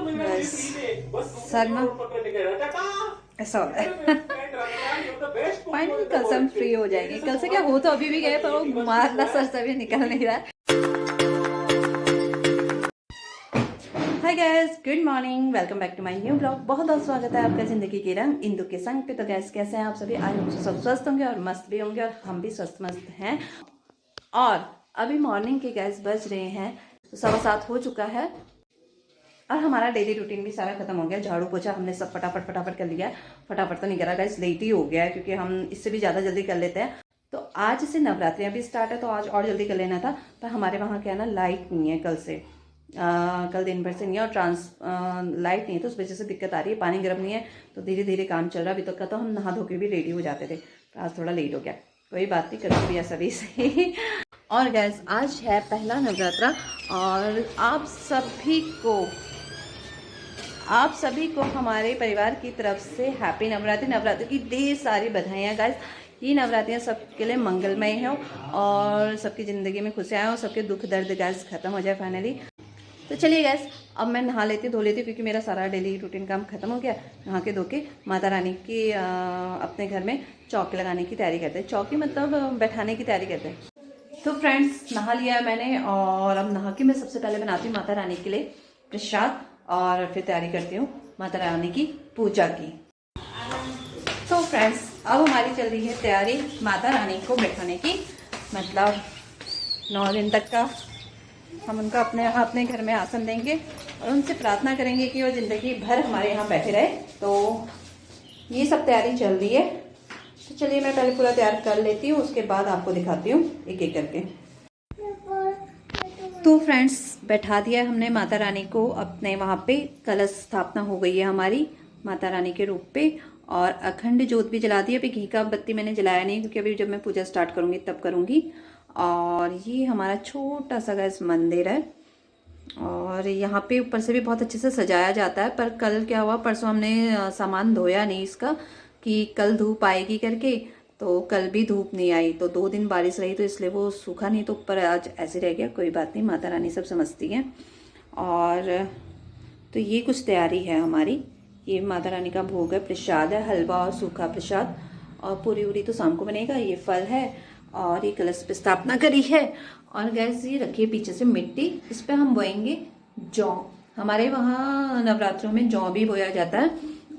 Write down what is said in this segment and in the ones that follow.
Sir ना ऐसा होता है। फाइनली कल से हम फ्री हो जाएंगे। कल से क्या हो तो अभी भी गए, पर वो मारना सर से भी निकल नहीं रहा। Hi guys, good morning, welcome back to my new blog. बहुत बहुत स्वागत है आपका जिंदगी के रंग इंदु के संग पे। तो गैस कैसे हैं आप सभी? आज हम सब स्वस्थ होंगे और मस्त भी होंगे, और हम भी स्वस्थ मस्त हैं। और अभी मॉर्निंग के गैस बज रहे हैं 7:15 हो चुका है, और हमारा डेली रूटीन भी सारा खत्म हो गया। झाड़ू पोछा हमने सब फटाफट कर लिया। फटाफट तो नहीं करा गाइस, लेट ही हो गया है, क्योंकि हम इससे भी ज़्यादा जल्दी कर लेते हैं। तो आज से नवरात्रियाँ भी स्टार्ट है, तो आज और जल्दी कर लेना था। पर हमारे वहाँ क्या है ना, लाइट नहीं है कल से। कल दिन भर से नहीं है, और लाइट नहीं है, तो उस वजह से दिक्कत आ रही है। पानी गर्म नहीं है, तो धीरे धीरे काम चल रहा है। अभी तक का तो हम नहा धो के भी रेडी हो जाते थे, तो आज थोड़ा लेट हो गया। कोई बात नहीं, कभी भी ऐसा भी सही। और गैस आज है पहला नवरात्रा, और आप सभी को हमारे परिवार की तरफ से हैप्पी नवरात्रि। नवरात्रि की ढेर सारी बधाइयाँ गाइस। ये नवरात्रियाँ सबके लिए मंगलमय हो, और सबकी ज़िंदगी में खुशियाँ आए, और सबके दुख दर्द गैस खत्म हो जाए फाइनली। तो चलिए गैस, अब मैं नहा लेती धो लेती हूँ, क्योंकि मेरा सारा डेली रूटीन काम खत्म हो गया। नहा के धो के माता रानी की अपने घर में चौकी लगाने की तैयारी करते हैं। चौकी मतलब बैठाने की तैयारी करते हैं। तो फ्रेंड्स, नहा लिया है मैंने, और अब नहा के मैं सबसे पहले बनाती हूँ माता रानी के लिए प्रसाद, और फिर तैयारी करती हूँ माता रानी की पूजा की। तो फ्रेंड्स, अब हमारी चल रही है तैयारी माता रानी को बैठाने की। मतलब 9 दिन तक का हम उनका अपने घर में आसन देंगे, और उनसे प्रार्थना करेंगे कि वो ज़िंदगी भर हमारे यहाँ बैठे रहे। तो ये सब तैयारी चल रही है। तो चलिए मैं पहले पूरा तैयार कर लेती हूँ, उसके बाद आपको दिखाती हूँ एक एक करके। तो फ्रेंड्स, बैठा दिया हमने माता रानी को अपने वहाँ पे। कलश स्थापना हो गई है हमारी माता रानी के रूप पे, और अखंड ज्योत भी जला दी। अभी घी का बत्ती मैंने जलाया नहीं, क्योंकि अभी जब मैं पूजा स्टार्ट करूँगी तब करूँगी। और ये हमारा छोटा सा गैस मंदिर है, और यहाँ पे ऊपर से भी बहुत अच्छे से सजाया जाता है। पर कल क्या हुआ, परसों हमने सामान धोया नहीं इसका, कि कल धूप आएगी करके। तो कल भी धूप नहीं आई, तो 2 दिन बारिश रही, तो इसलिए वो सूखा नहीं, तो ऊपर आज ऐसे रह गया। कोई बात नहीं, माता रानी सब समझती हैं। और तो ये कुछ तैयारी है हमारी। ये माता रानी का भोग है, प्रसाद है, हलवा और सूखा प्रसाद, और पूरी उरी तो शाम को बनेगा। ये फल है, और ये कलश पे स्थापना करी है। और गैस ये रखिए पीछे से मिट्टी, इस पर हम बोएंगे जौ। हमारे वहाँ नवरात्रों में जौ भी बोया जाता है,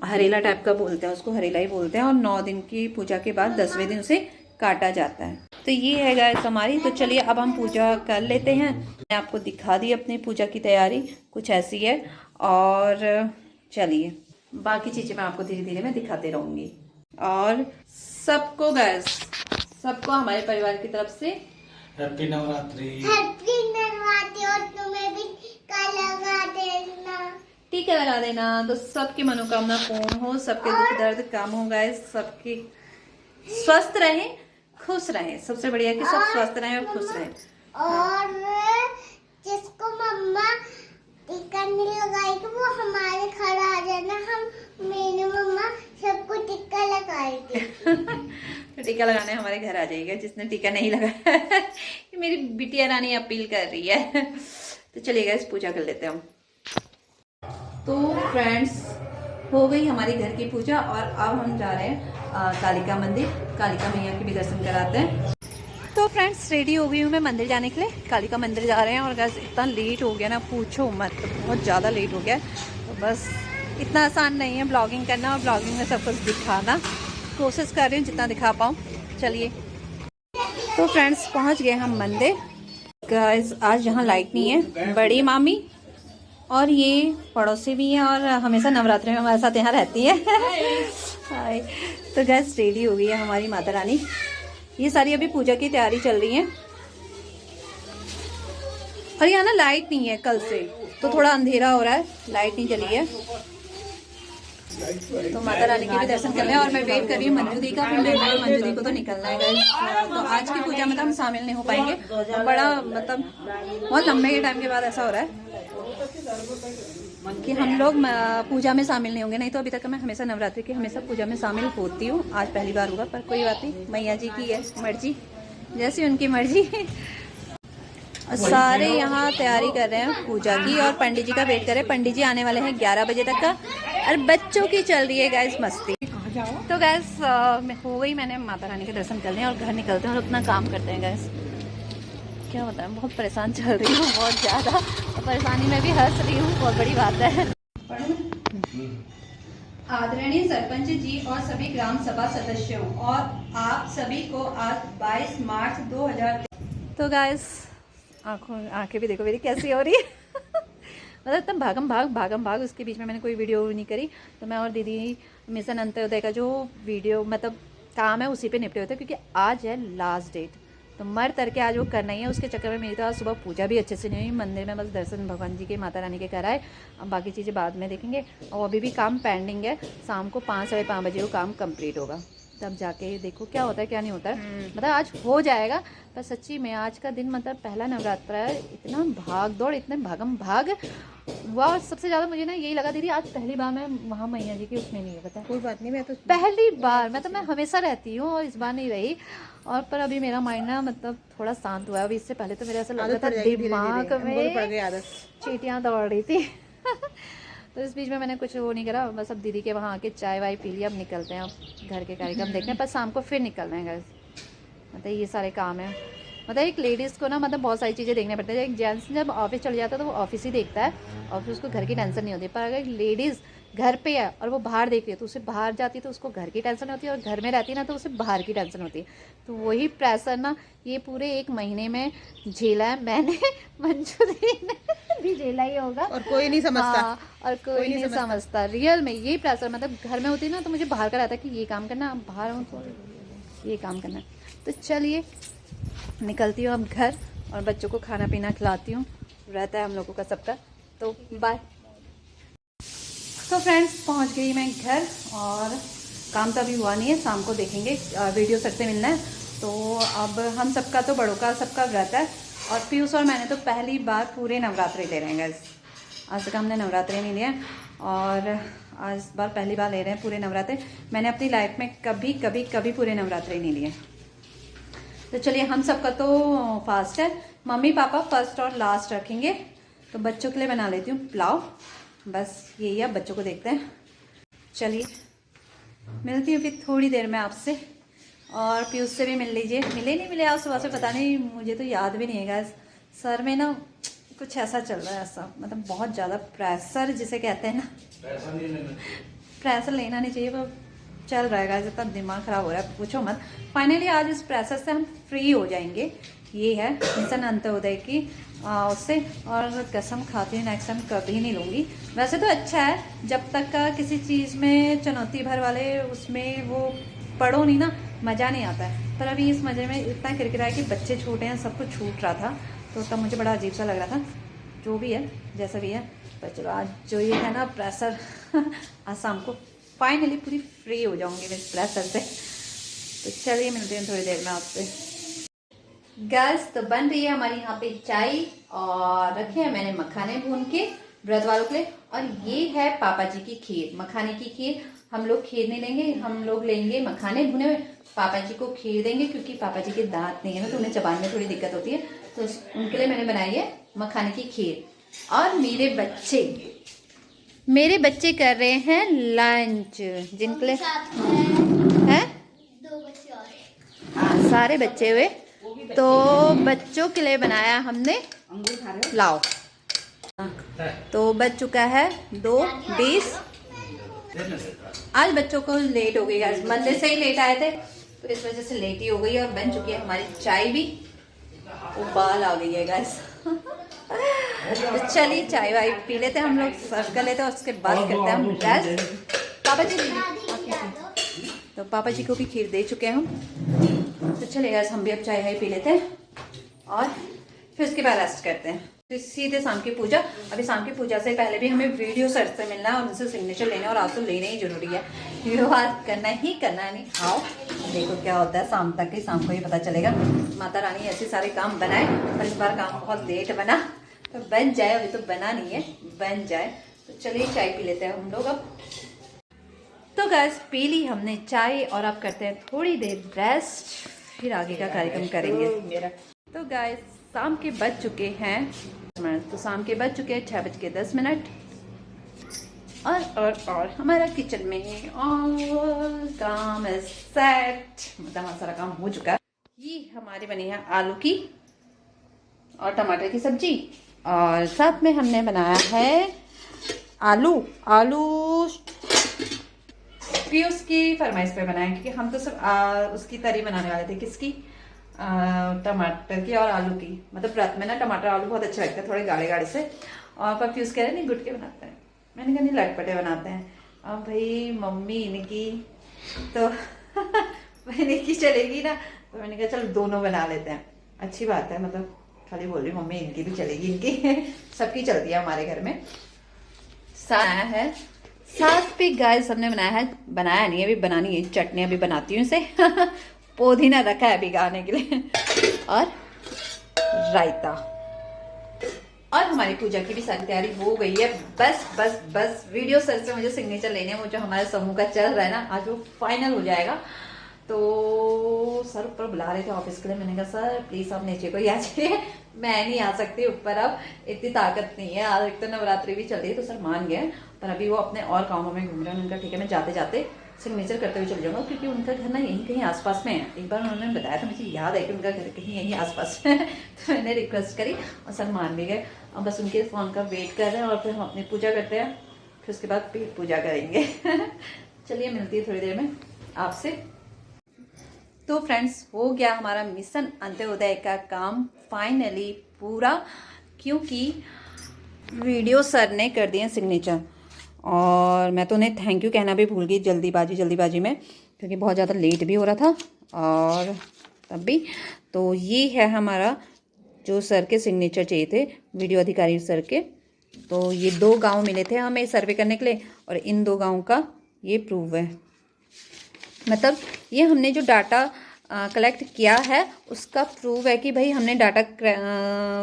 हरेला टाइप का बोलते हैं उसको, हरेला ही बोलते हैं। और 9 दिन की पूजा के बाद 10वें दिन उसे काटा जाता है। तो ये है गाइस हमारी। तो चलिए अब हम पूजा कर लेते हैं। मैं आपको दिखा दी अपनी पूजा की तैयारी, कुछ ऐसी है। और चलिए बाकी चीज़ें मैं आपको धीरे धीरे मैं दिखाते रहूँगी। और सबको गाइस, सबको हमारे परिवार की तरफ से हैप्पी नवरात्रि। हैप्पी नवरात्रि। और तुम्हें भी टीका लगा देना, तो सबकी मनोकामना पूर्ण हो, सबके दुख दर्द कम हो गाइस, सबके स्वस्थ रहें, खुश रहें। सबसे बढ़िया कि सब स्वस्थ रहें और खुश रहें। और जिसको मम्मा टीका नहीं लगाई तो वो हमारे घर आ जाना, हम मेरी मम्मा सबको टीका लगाएगी। तो टीका लगाने हमारे घर आ जाइएगा जिसने टीका नहीं लगाया है। ये मेरी बिटिया रानी अपील कर रही है। तो चलिए गाइस, पूजा कर लेते हैं हम। तो फ्रेंड्स, हो गई हमारी घर की पूजा, और अब हम जा रहे हैं कालिका मंदिर। कालिका मैया के भी दर्शन कराते हैं। तो फ्रेंड्स, रेडी हो गई हूँ मैं मंदिर जाने के लिए। कालिका मंदिर जा रहे हैं, और गाइस इतना लेट हो गया ना, पूछो मत, बहुत ज़्यादा लेट हो गया। तो बस इतना आसान नहीं है ब्लॉगिंग करना, और ब्लॉगिंग में सब कुछ दिखाना। कोशिश कर रही हूँ जितना दिखा पाऊँ। चलिए, तो फ्रेंड्स पहुँच गए हम मंदिर। गाइस आज यहाँ लाइट नहीं है। बड़ी मामी और ये पड़ोसी भी हैं, और हमेशा नवरात्रि में हमारे साथ यहाँ रहती है। हाय। तो गैस रेडी हो गई है हमारी माता रानी। ये सारी अभी पूजा की तैयारी चल रही है। और यहाँ ना लाइट नहीं है कल से, तो थोड़ा अंधेरा हो रहा है, लाइट नहीं जली है। तो माता रानी के भी दर्शन कर लें, और मैं वेट कर रही हूँ मंजू दी का। फिर मंजू दी को तो निकलना है गाइस। तो आज की पूजा में तो हम शामिल नहीं हो पाएंगे। बड़ा मतलब बहुत लंबे टाइम के बाद ऐसा हो रहा है कि हम लोग पूजा में शामिल नहीं होंगे। नहीं तो अभी तक मैं हमेशा नवरात्रि की हमेशा पूजा में शामिल होती हूँ। आज पहली बार होगा, पर कोई बात नहीं, मैया जी की है मर्जी, जैसी उनकी मर्जी। और सारे यहाँ तैयारी कर रहे हैं पूजा की और पंडित जी का वेट कर रहे हैं। पंडित जी आने वाले हैं 11 बजे तक का और बच्चों की चल रही है गैस मस्ती। तो गैस हो गई, मैंने माता रानी के दर्शन कर लिए और घर निकलते हैं और अपना काम करते हैं गैस। क्या बताएं, बहुत परेशान चल रही हूँ, बहुत ज़्यादा, और परेशानी में भी हंस रही हूँ, बहुत बड़ी बात है। आदरणीय सरपंच जी और सभी ग्राम सभा सदस्यों और आप सभी को आज 22 मार्च 2000। तो गाइस आंखें भी देखो मेरी कैसी हो रही है मतलब एकदम भागम भाग उसके बीच में मैंने कोई वीडियो नहीं करी। तो मैं और दीदी मिशन अंत्योदय का जो वीडियो मतलब काम है उसी पे निपटे होते हैं, क्योंकि आज है लास्ट डेट, तो मर तर के आज वो करना ही है। उसके चक्कर में मेरी तो आज सुबह पूजा भी अच्छे से नहीं हुई, मंदिर में बस दर्शन भगवान जी के माता रानी के कराए। अब बाकी चीज़ें बाद में देखेंगे, और अभी भी काम पेंडिंग है। शाम को 5 साढ़े 5 बजे वो काम कंप्लीट होगा, तब जाके देखो क्या होता है क्या नहीं होता है। मतलब आज हो जाएगा, पर सच्ची में आज का दिन मतलब पहला नवरात्र है, इतना भाग दौड़, इतने भागम भाग हुआ। और सबसे ज़्यादा मुझे ना यही लगा दीदी आज पहली बार मैं वहाँ मैया जी की उसमें नहीं है, पता है। कोई बात नहीं, मैं तो पहली बार मैं हमेशा रहती हूँ और इस बार नहीं रही। और पर अभी मेरा माइंड ना मतलब थोड़ा शांत हुआ है। अभी इससे पहले तो मेरा ऐसा लग रहा था दिमाग में चींटियाँ दौड़ रही थी तो इस बीच में मैंने कुछ वो नहीं करा, बस अब दीदी के वहाँ आके चाय वाय पी लिया। अब निकलते हैं, अब घर के कार्यक्रम देखने, पर शाम को फिर निकलना है। मतलब ये सारे काम है। मतलब एक लेडीज़ को ना मतलब बहुत सारी चीज़ें देखने पड़ती है। एक जेंट्स जब ऑफिस चले जाता है तो वो ऑफिस ही देखता है और फिर उसको घर की टेंशन नहीं होती। पर अगर एक लेडीज़ घर पे है और वो बाहर देख रही है तो उसे बाहर जाती है तो उसको घर की टेंशन होती है, और घर में रहती है ना तो उसे बाहर की टेंशन होती है। तो वही प्रेशर ना ये पूरे 1 महीने में झेला है मैंने, मंजू दीदी ने भी झेला ही होगा, और कोई नहीं समझता। हाँ, और कोई नहीं समझता रियल में ये प्रेशर। मतलब घर में होती ना तो मुझे बाहर का रहता है कि ये काम करना, बाहर हूँ तो ये काम करना। तो चलिए निकलती हूँ अब घर और बच्चों को खाना पीना खिलाती हूँ, रहता है हम लोगों का सबका। तो बाय। तो फ्रेंड्स पहुँच गई मैं घर और काम तो अभी हुआ नहीं है, शाम को देखेंगे, वीडियो सर से मिलना है। तो अब हम सबका तो बड़ों का सबका व्रत है और पीयूष और मैंने तो पहली बार पूरे नवरात्रे ले रहे हैं गाइस। आज तक हमने नवरात्रे नहीं लिए और आज बार पहली बार ले रहे हैं पूरे नवरात्रे। मैंने अपनी लाइफ में कभी पूरे नवरात्रे नहीं लिए। तो चलिए हम सबका तो फास्ट है, मम्मी पापा फर्स्ट और लास्ट रखेंगे। तो बच्चों के लिए बना लेती हूँ पुलाव, बस यही है, बच्चों को देखते हैं। चलिए मिलती हूँ फिर थोड़ी देर में आपसे, और पीयूष से भी मिल लीजिए। मिले नहीं मिले आप सुबह से पता नहीं, मुझे तो याद भी नहीं है गाइस। सर में ना कुछ ऐसा चल रहा है, ऐसा मतलब बहुत ज़्यादा प्रेशर जिसे कहते हैं ना, प्रेशर लेना नहीं चाहिए पर चल रहा है गाइस, इतना दिमाग ख़राब हो रहा है पूछो मत। फाइनली आज इस प्रेशर से हम फ्री हो जाएंगे, ये है मिशन अंत्योदय की उससे। और कसम खाती हूँ नेक्स्ट टाइम कभी नहीं लूँगी। वैसे तो अच्छा है, जब तक का किसी चीज़ में चुनौती भर वाले उसमें वो पढ़ो नहीं ना, मज़ा नहीं आता है। पर अभी इस मज़े में इतना किरकिरा है कि बच्चे छोटे हैं, सब कुछ छूट रहा था, तो तब मुझे बड़ा अजीब सा लग रहा था। जो भी है जैसा भी है, पर चलो आज जो ये है ना प्रेशर आज शाम को फाइनली पूरी फ्री हो जाऊंगी मैं इस प्रेशर से। तो चलिए मिलते हैं थोड़ी देर में आपसे। गैस तो बन रही है हमारी यहाँ पे चाय और रखे हैं मैंने मखाने भून के व्रत वालों के लिए, और ये है पापा जी की खीर, मखाने की खीर। हम लोग खीर नहीं लेंगे, हम लोग लेंगे मखाने भुने हुए, पापा जी को खीर देंगे क्योंकि पापा जी के दांत नहीं है ना, तो उन्हें चबाने में थोड़ी दिक्कत होती है, तो उनके लिए मैंने बनाई है मखाने की खीर। और मेरे बच्चे कर रहे हैं लंच, जिनके लिए है 2 बच्चे और हाँ सारे बच्चे हुए, तो बच्चों के लिए बनाया हमने पुलाव। तो बच चुका है 2:20। आज बच्चों को लेट हो गई गाइस, मंदिर से ही लेट आए थे तो इस वजह से लेट ही हो गई। और बन चुकी है हमारी चाय भी, उबाल आ गई है गाइस तो चलिए चाय वाय पी लेते हैं हम लोग, सर्व कर लेते हैं, उसके बाद करते हैं हम रेस्ट। पापा जी तो पापा जी को भी खीर दे चुके हैं हम, तो चलिए गाइस हम भी अब चाय वाय पी लेते हैं और फिर उसके बाद रेस्ट करते हैं। तो सीधे शाम की पूजा। अभी शाम की पूजा से पहले भी हमें वीडियो सर से मिलना है और उनसे सिग्नेचर लेना है, और आज तो लेना ही जरूरी है, विवाद करना ही करना है। नहीं आओ देखो क्या होता है शाम तक, ही शाम को ही पता चलेगा। माता रानी ऐसे सारे काम बनाए, पर इस बार काम बहुत लेट बना, तो बन जाए, अभी तो बना नहीं है, बन जाए। तो चलिए चाय पी लेते हैं हम लोग अब। तो गैस पी ली हमने चाय और अब करते हैं थोड़ी देर रेस्ट, फिर आगे का कार्यक्रम करेंगे। तो गाइस शाम के बज चुके हैं, तो शाम के बज चुके हैं 6:10। और हमारा किचन में ऑल काम है सेट, मतलब हमारा सारा काम हो चुका है। ये हमारी बनी है आलू की और टमाटर की सब्जी, और साथ में हमने बनाया है आलू पीयूष की फरमाइश पे बनाया, क्योंकि हम तो सब उसकी तरी बनाने वाले थे। किसकी? टमाटर की और आलू की। मतलब रात में ना टमाटर आलू बहुत अच्छे लगते हैं, थोड़े गाढ़े गाढ़े से। और पर पीयूष कह रहे नहीं गुड़ के बनाते हैं, मैंने कहा नहीं लटपटे बनाते हैं। और भाई मम्मी इनकी तो मैंने की चलेगी ना, तो मैंने कहा चलो दोनों बना लेते हैं। अच्छी बात है, मतलब खाली बोल रही मम्मी इनकी भी चलेगी, इनकी सबकी चलती है हमारे घर में। साथ पे गाइस हमने बनाया नहीं, अभी बनानी है चटनी, अभी बनाती हूँ इसे पुदीना रखा है अभी गाने के लिए, और रायता। और हमारी पूजा की भी सारी तैयारी हो गई है। बस वीडियो सर से मुझे सिग्नेचर लेने हैं, वो जो हमारे समूह का चल रहा है ना, आज वो फाइनल हो जाएगा। तो सर ऊपर बुला रहे थे ऑफिस के लिए, मैंने कहा सर प्लीज आप नीचे को ही आ जाइए, मैं नहीं आ सकती ऊपर, अब इतनी ताकत नहीं है। आज एक तो नवरात्रि भी चल रही है, तो सर मान गए, पर अभी वो अपने और कामों में घूम रहे हैं। उनका ठीक है, मैं जाते जाते सिग्नेचर करते हुए चल जाऊंगा, क्योंकि उनका घर ना यहीं कहीं आसपास में है। एक बार उन्होंने बताया था, मुझे याद है कि उनका घर कहीं यहीं आसपास में है। तो मैंने रिक्वेस्ट करी और सर मान भी गए। अब बस उनके फ़ोन का वेट कर रहे हैं, और फिर हम अपनी पूजा करते हैं, फिर उसके बाद पेट पूजा करेंगे। चलिए मिलती है थोड़ी देर में आपसे। तो फ्रेंड्स, हो गया हमारा मिशन अंत्योदय का काम फाइनली पूरा, क्योंकि वीडियो सर ने कर दिए सिग्नेचर। और मैं तो उन्हें थैंक यू कहना भी भूल गई जल्दीबाजी में, क्योंकि बहुत ज़्यादा लेट भी हो रहा था। और तब भी तो ये है हमारा जो सर के सिग्नेचर चाहिए थे, वीडियो अधिकारी सर के। तो ये 2 गांव मिले थे हमें सर्वे करने के लिए, और इन 2 गांव का ये प्रूव है। मतलब ये हमने जो डाटा कलेक्ट किया है उसका प्रूव है कि भाई हमने डाटा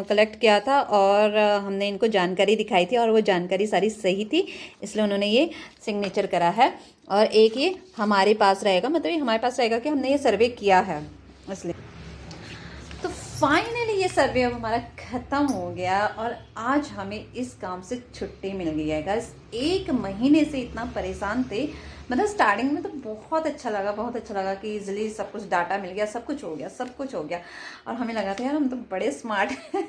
कलेक्ट किया था, और हमने इनको जानकारी दिखाई थी, और वो जानकारी सारी सही थी, इसलिए उन्होंने ये सिग्नेचर करा है। और एक ये हमारे पास रहेगा, मतलब ये हमारे पास रहेगा कि हमने ये सर्वे किया है, इसलिए। तो फाइनली ये सर्वे अब हमारा ख़त्म हो गया, और आज हमें इस काम से छुट्टी मिल गई है गाइस। 1 महीने से इतना परेशान थे, मतलब स्टार्टिंग में तो बहुत अच्छा लगा कि इजीली सब कुछ डाटा मिल गया, सब कुछ हो गया। और हमें लगा था यार हम तो बड़े स्मार्ट हैं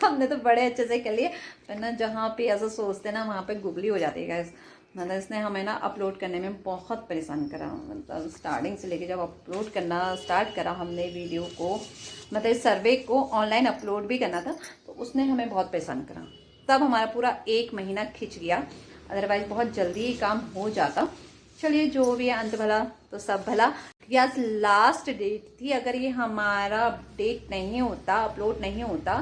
हमने तो बड़े अच्छे से कर लिए। पर ना जहाँ पे ऐसा सोचते ना, वहाँ पे गुगली हो जाती है गाइस। मतलब इसने हमें ना अपलोड करने में बहुत परेशान करा, मतलब स्टार्टिंग से लेके जब अपलोड करना स्टार्ट करा हमने वीडियो को, मतलब इस सर्वे को ऑनलाइन अपलोड भी करना था, तो उसने हमें बहुत परेशान करा। तब हमारा पूरा 1 महीना खिंच गया, अदरवाइज बहुत जल्दी ही काम हो जाता। चलिए जो भी है, अंत भला तो सब भला। आज लास्ट डेट थी, अगर ये हमारा अपडेट नहीं होता, अपलोड नहीं होता,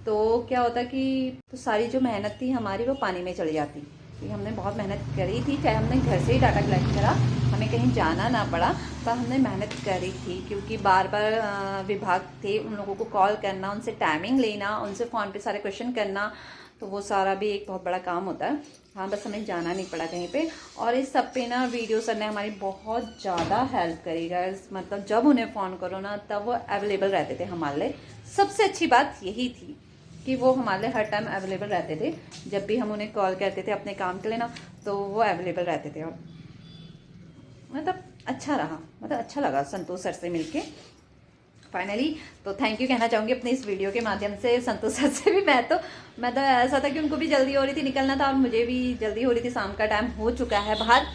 तो क्या होता कि तो सारी जो मेहनत थी हमारी वो पानी में चली जाती। क्योंकि हमने बहुत मेहनत करी थी, चाहे हमने घर से ही डाटा कलेक्ट करा, हमें कहीं जाना ना पड़ा, पर हमने मेहनत करी थी। क्योंकि बार बार विभाग थे, उन लोगों को कॉल करना, उनसे टाइमिंग लेना, उनसे फ़ोन पे सारे क्वेश्चन करना, तो वो सारा भी एक बहुत बड़ा काम होता है। हाँ, बस हमें जाना नहीं पड़ा कहीं पे। और इस सब पे ना वीडियो सर ने हमारी बहुत ज़्यादा हेल्प करी गाइस। मतलब जब उन्हें फ़ोन करो ना, तब वो अवेलेबल रहते थे हमारे लिए। सबसे अच्छी बात यही थी कि वो हमारे लिए हर टाइम अवेलेबल रहते थे। जब भी हम उन्हें कॉल करते थे अपने काम के लिए ना, तो वो अवेलेबल रहते थे। और मतलब अच्छा रहा, मतलब अच्छा लगा संतोष सर से मिलके फाइनली। तो थैंक यू कहना चाहूँगी अपने इस वीडियो के माध्यम से संतोष सर से भी। मैं तो ऐसा था कि उनको भी जल्दी हो रही थी निकलना था, और मुझे भी जल्दी हो रही थी। शाम का टाइम हो चुका है बाहर,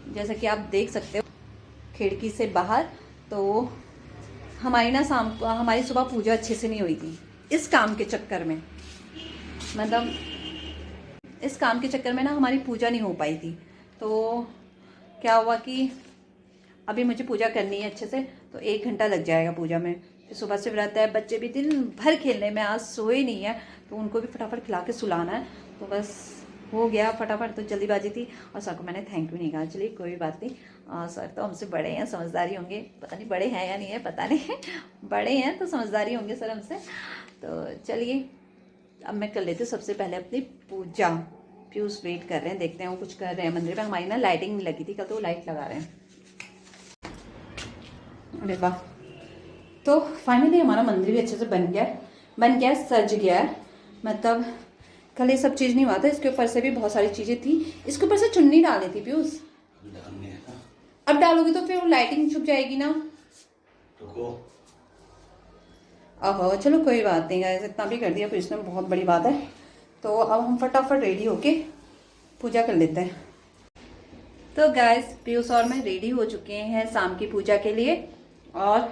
जैसा कि आप देख सकते हो खिड़की से बाहर। तो हमारी ना हमारी सुबह पूजा अच्छे से नहीं हुई थी इस काम के चक्कर में। मतलब इस काम के चक्कर में ना हमारी पूजा नहीं हो पाई थी। तो क्या हुआ कि अभी मुझे पूजा करनी है अच्छे से, तो 1 घंटा लग जाएगा पूजा में। फिर सुबह से व्रत है, बच्चे भी दिन भर खेलने में आज सोए नहीं है, तो उनको भी फटाफट खिला के सुलाना है। तो बस हो गया फटाफट, तो जल्दीबाजी थी। और सर को मैंने थैंक यू नहीं कहा। चलिए कोई बात नहीं, सर तो हमसे बड़े हैं, समझदारी होंगे। पता नहीं बड़े हैं या नहीं है, पता नहीं बड़े हैं तो समझदारी होंगे सर हमसे। तो चलिए अब मैं कर लेती हूँ सबसे पहले अपनी पूजा। पीयूष वेट कर रहे हैं, देखते हैं वो कुछ कर रहे हैं मंदिर में। हमारी ना लाइटिंग नहीं लगी थी कल, तो वो लाइट लगा रहे हैं। अरे वाह, तो फाइनली हमारा मंदिर भी अच्छे से बन गया है। बन गया, सज गया है। मतलब कल ये सब चीज़ नहीं हुआ था, इसके ऊपर से भी बहुत सारी चीज़ें थी। इसके ऊपर से चुन्नी डालनी थी पीयूष। अब डालोगी तो फिर वो लाइटिंग छुप जाएगी ना। ओहो चलो कोई बात नहीं गाइस, इतना भी कर दिया फिर इसमें बहुत बड़ी बात है। तो अब हम फटाफट रेडी होके पूजा कर लेते हैं। तो गाइस पीयूष और मैं रेडी हो चुके हैं शाम की पूजा के लिए। और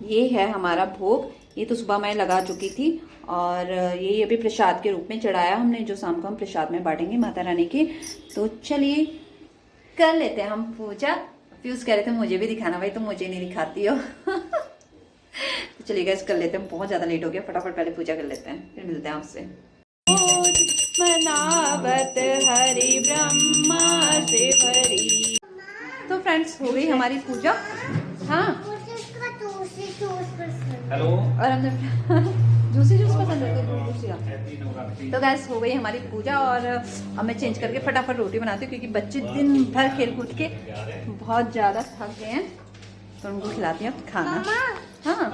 ये है हमारा भोग, ये तो सुबह मैं लगा चुकी थी। और ये अभी प्रसाद के रूप में चढ़ाया हमने, जो शाम को हम प्रसाद में बांटेंगे माता रानी के। तो चलिए कर लेते हैं हम पूजा। पीयूष कह रहे थे मुझे भी दिखाना, भाई तुम मुझे नहीं दिखाती हो। तो चलिए गाइस कर लेते हैं, बहुत ज़्यादा लेट हो गया, फटाफट पहले पूजा कर लेते हैं, फिर मिलते हैं आपसे। मनावत हरि ब्रह्मा से हरि। तो फ्रेंड्स हो गई हमारी पूजा। हाँ हेलो। और हमने जूस पसंद है तो तो गैस हो गई हमारी पूजा। और अब मैं चेंज करके फटाफट रोटी बनाती हूँ, क्योंकि बच्चे दिन भर खेल कूद के बहुत ज़्यादा थक गए हैं, तो उनको खिलाती हूँ खाना। हाँ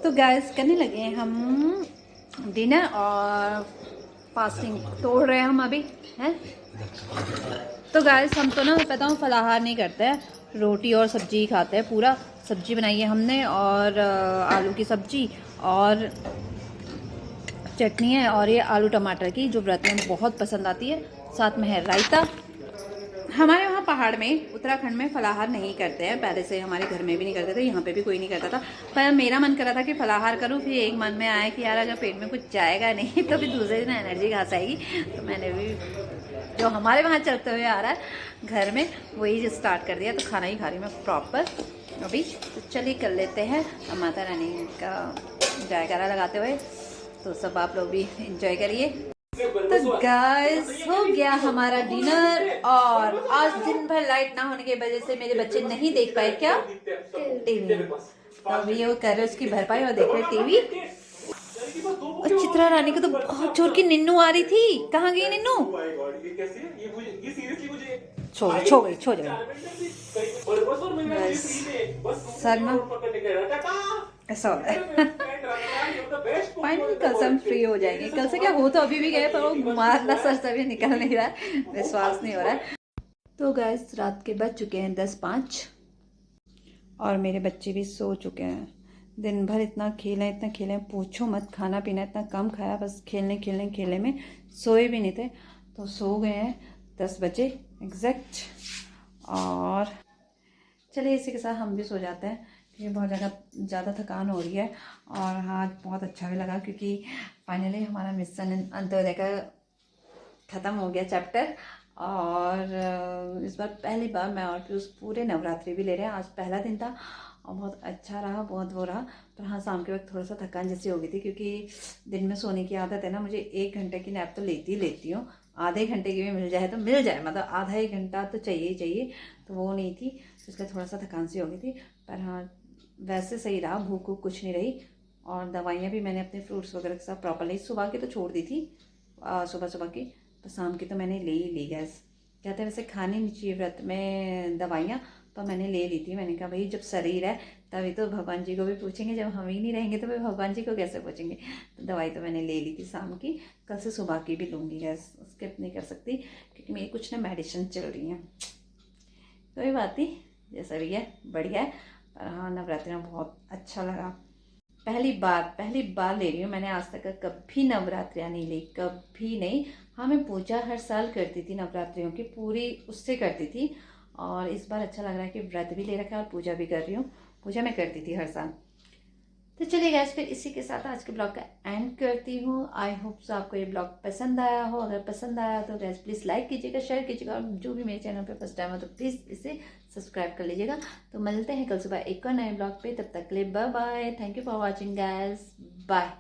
तो गैस करने लगे हैं हम डिनर, और फास्टिंग तोड़ रहे हैं हम अभी हैं। तो गैस हम तो ना पता हूँ फलाहार नहीं करते हैं, रोटी और सब्जी खाते हैं। पूरा सब्जी बनाई है हमने, और आलू की सब्जी और चटनी है, और ये आलू टमाटर की जो व्रत में बहुत पसंद आती है। साथ में है रायता। हमारे वहाँ पहाड़ में उत्तराखंड में फलाहार नहीं करते हैं, पहले से हमारे घर में भी नहीं करते थे, यहाँ पे भी कोई नहीं करता था। पर मेरा मन कर रहा था कि फलाहार करूँ, फिर एक मन में आया कि यार अगर पेट में कुछ जाएगा नहीं तो फिर दूसरे दिन एनर्जी कहाँ से आएगी। तो मैंने भी जो हमारे वहाँ चलते हुए आ रहा है घर में वही स्टार्ट कर दिया। तो खाना ही खा रही मैं प्रॉपर अभी। तो चलिए कर लेते हैं माता रानी का जयकारा लगाते हुए। तो सब आप लोग भी इंजॉय करिए। तो गाइस हो गया हमारा डिनर, और आज दिन भर लाइट ना होने की वजह से मेरे बच्चे नहीं देख पाए क्या टीवी। तो अभी ये वो कर रहे उसकी भरपाई और देख रहे टीवी। और चित्रा रानी को तो बहुत जोर की निन्नू आ रही थी। कहाँ गई निन्नू? छो गई सर ना ऐसा होता है। फाइनली कल से हम फ्री हो जाएंगे। कल से क्या हो तो अभी भी गए, पर वो मारना सर से भी निकल नहीं रहा है, विश्वास नहीं हो रहा है। तो गाइस रात के बज चुके हैं 10:05, और मेरे बच्चे भी सो चुके हैं। दिन भर इतना खेले पूछो मत। खाना पीना इतना कम खाया, बस खेलने में सोए भी नहीं थे। तो सो गए हैं 10 बजे एग्जैक्ट। और चलिए इसी के साथ हम भी सो जाते हैं, क्योंकि बहुत ज़्यादा थकान हो रही है। और हाँ बहुत अच्छा भी लगा, क्योंकि फाइनली हमारा मिशन अंत्योदय का ख़त्म हो गया चैप्टर। और इस बार पहली बार मैं और पीयूष पूरे नवरात्रि भी ले रहे हैं। आज पहला दिन था और बहुत अच्छा रहा, बहुत वो रहा। पर हाँ शाम के वक्त थोड़ा सा थकान जैसी हो गई थी, क्योंकि दिन में सोने की आदत है ना। मुझे 1 घंटे की नैप तो लेती हूँ, आधे घंटे की भी मिल जाए तो मिल जाए, मतलब आधा 1 घंटा तो चाहिए। तो वो नहीं थी, तो इसलिए थोड़ा सा थकान सी हो गई थी। पर हाँ वैसे सही रहा, भूख कुछ नहीं रही। और दवाइयाँ भी मैंने अपने फ्रूट्स वगैरह के साथ प्रॉपरली, सुबह की तो छोड़ दी थी, सुबह की, तो शाम की तो मैंने ले ही ली। गैस कहते हैं वैसे खानी नहीं चाहिए व्रत में दवाइयाँ, पर मैंने ले ली थी। मैंने कहा भाई जब शरीर है तभी तो भगवान जी को भी पूछेंगे, जब हम ही नहीं रहेंगे तो भाई भगवान जी को कैसे पूछेंगे। तो दवाई तो मैंने ले ली थी शाम की, कल से सुबह की भी लूँगी। गैस स्किप नहीं कर सकती, क्योंकि मेरी कुछ ना मेडिसिन चल रही हैं। कोई बात नहीं, जैसा भी है बढ़िया है। पर हाँ नवरात्रि में बहुत अच्छा लगा। पहली बार ले रही हूँ मैंने, आज तक कभी नवरात्रियाँ नहीं ली, कभी नहीं। हाँ मैं पूजा हर साल करती थी नवरात्रियों की, पूरी उससे करती थी। और इस बार अच्छा लग रहा है कि व्रत भी ले रखा है और पूजा भी कर रही हूँ। पूजा मैं करती थी हर साल। तो चलिए गैस फिर इसी के साथ आज के ब्लॉग का एंड करती हूँ। आई होप सो आपको ये ब्लॉग पसंद आया हो। अगर पसंद आया तो गैस प्लीज़ लाइक कीजिएगा, शेयर कीजिएगा, और जो भी मेरे चैनल पे फर्स्ट टाइम हो तो प्लीज़ इसे सब्सक्राइब कर लीजिएगा। तो मिलते हैं कल सुबह एक और नए ब्लॉग पे, तब तक के लिए bye bye. Thank you for watching guys, bye.